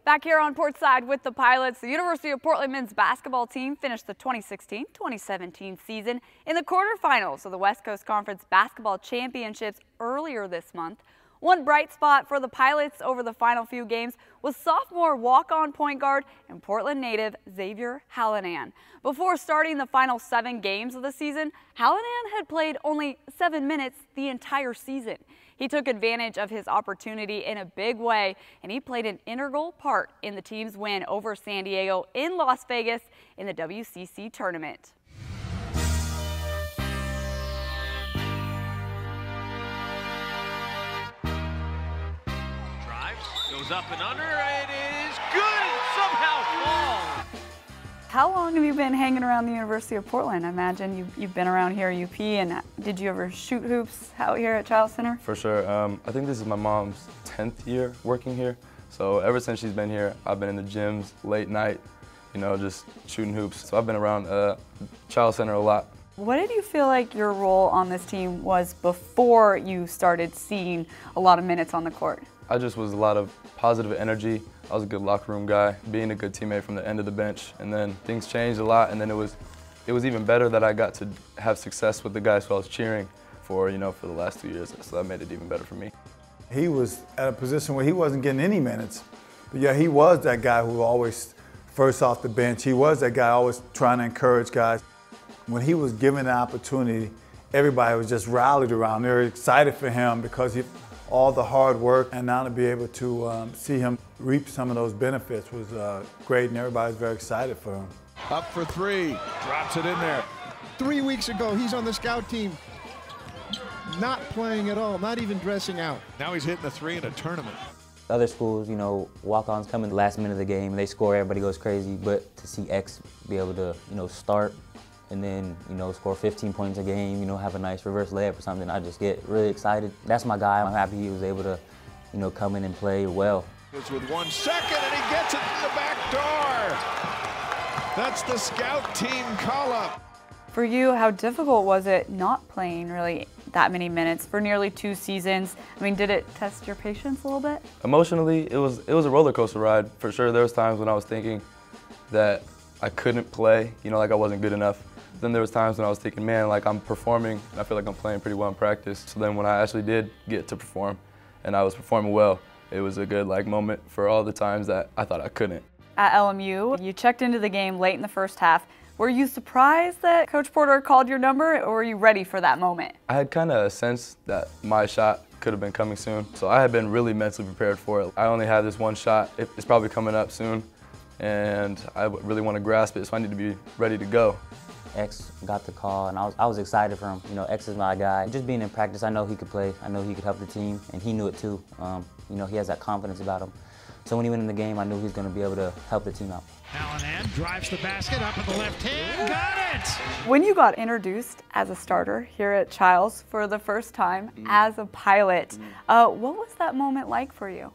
Back here on Portside with the Pilots, the University of Portland men's basketball team finished the 2016-2017 season in the quarterfinals of the West Coast Conference Basketball Championships earlier this month. One bright spot for the Pilots over the final few games was sophomore walk-on point guard and Portland native Xavier Hallinan. Before starting the final 7 games of the season, Hallinan had played only 7 minutes the entire season. He took advantage of his opportunity in a big way, and he played an integral part in the team's win over San Diego in Las Vegas in the WCC tournament. Goes up and under, it is good, somehow falls. How long have you been hanging around the University of Portland? I imagine you've been around here at UP, and did you ever shoot hoops out here at Child Center? For sure. I think this is my mom's 10th year working here. So ever since she's been here, I've been in the gyms late night, just shooting hoops. So I've been around Child Center a lot. What did you feel like your role on this team was before you started seeing a lot of minutes on the court? I just was a lot of positive energy. I was a good locker room guy, being a good teammate from the end of the bench. And then things changed a lot, and then it was even better that I got to have success with the guys who I was cheering for, for the last 2 years. So that made it even better for me. He was at a position where he wasn't getting any minutes. But yeah, he was that guy who always first off the bench. He was that guy always trying to encourage guys. When he was given the opportunity, everybody was just rallied around. They were excited for him because all the hard work, and now to be able to see him reap some of those benefits was great, and everybody's very excited for him. Up for 3, drops it in there. 3 weeks ago, he's on the scout team, not playing at all, not even dressing out. Now he's hitting the 3 in a tournament. Other schools, walk-ons come in the last minute of the game, they score, everybody goes crazy, but to see X be able to, start and then, score 15 points a game, have a nice reverse layup or something, I just get really excited. That's my guy. I'm happy he was able to, come in and play well. It's with 1 second, and he gets it from the back door. That's the scout team call-up. For you, how difficult was it not playing really that many minutes for nearly 2 seasons? I mean, did it test your patience a little bit? Emotionally, it was a roller coaster ride. For sure, there was times when I was thinking that I couldn't play, like I wasn't good enough. Then there was times when I was thinking, man, like I'm performing, and I feel like I'm playing pretty well in practice. So then when I actually did get to perform, and I was performing well, it was a good moment for all the times that I thought I couldn't. At LMU, you checked into the game late in the first half. Were you surprised that Coach Porter called your number, or were you ready for that moment? I had kind of a sense that my shot could have been coming soon, so I had been really mentally prepared for it. I only had this one shot. It's probably coming up soon, and I really want to grasp it, so I need to be ready to go. X got the call, and I was excited for him. X is my guy. Just being in practice, I know he could play. I know he could help the team, and he knew it too. He has that confidence about him. So when he went in the game, I knew he was going to be able to help the team out. Hallinan drives the basket up at the left hand. Got it! When you got introduced as a starter here at Childs for the first time as a Pilot, what was that moment like for you?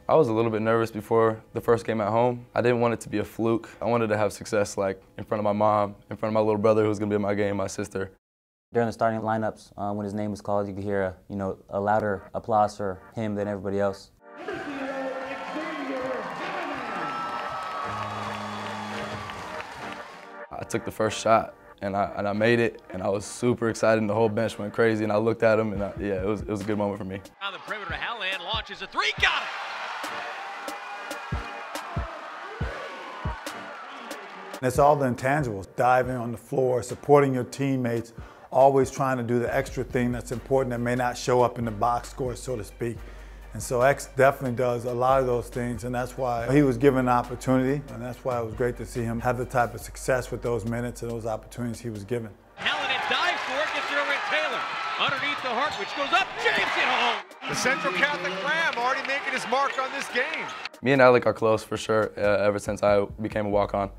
I was a little bit nervous before the first game at home. I didn't want it to be a fluke. I wanted to have success in front of my mom, in front of my little brother who was going to be in my game, my sister. During the starting lineups, when his name was called, you could hear a louder applause for him than everybody else. I took the first shot, and I made it, and I was super excited, and the whole bench went crazy, and I looked at him, and it was a good moment for me. On the perimeter, Hallinan launches a 3, got it! It's all the intangibles, diving on the floor, supporting your teammates, always trying to do the extra thing that's important that may not show up in the box score, so to speak. And so X definitely does a lot of those things, and that's why he was given an opportunity, and that's why it was great to see him have the type of success with those minutes and those opportunities he was given. Hallinan dives for it, gets it over to Taylor. Underneath the heart, which goes up, James it home. The Central Catholic Ram already making his mark on this game. Me and Alec are close for sure, ever since I became a walk-on.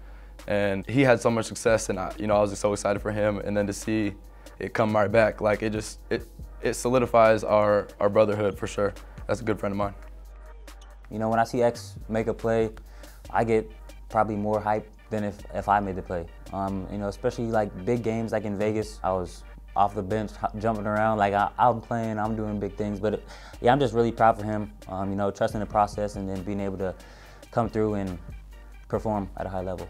And he had so much success, and I was just so excited for him. And then to see it come right back, it solidifies our brotherhood for sure. That's a good friend of mine. When I see X make a play, I get probably more hype than if I made the play. Especially big games like in Vegas, I was off the bench, jumping around, like I'm playing, I'm doing big things. But yeah, I'm just really proud for him, trusting the process and then being able to come through and perform at a high level.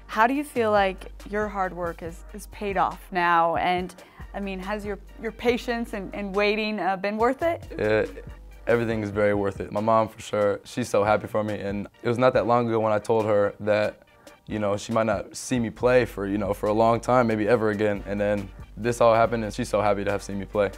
How do you feel like your hard work is paid off now? And I mean, has your patience and waiting been worth it? Everything is very worth it. My mom, for sure, she's so happy for me. And it was not that long ago when I told her that, you know, she might not see me play for, you know, for a long time, maybe ever again. And then this all happened, and she's so happy to have seen me play.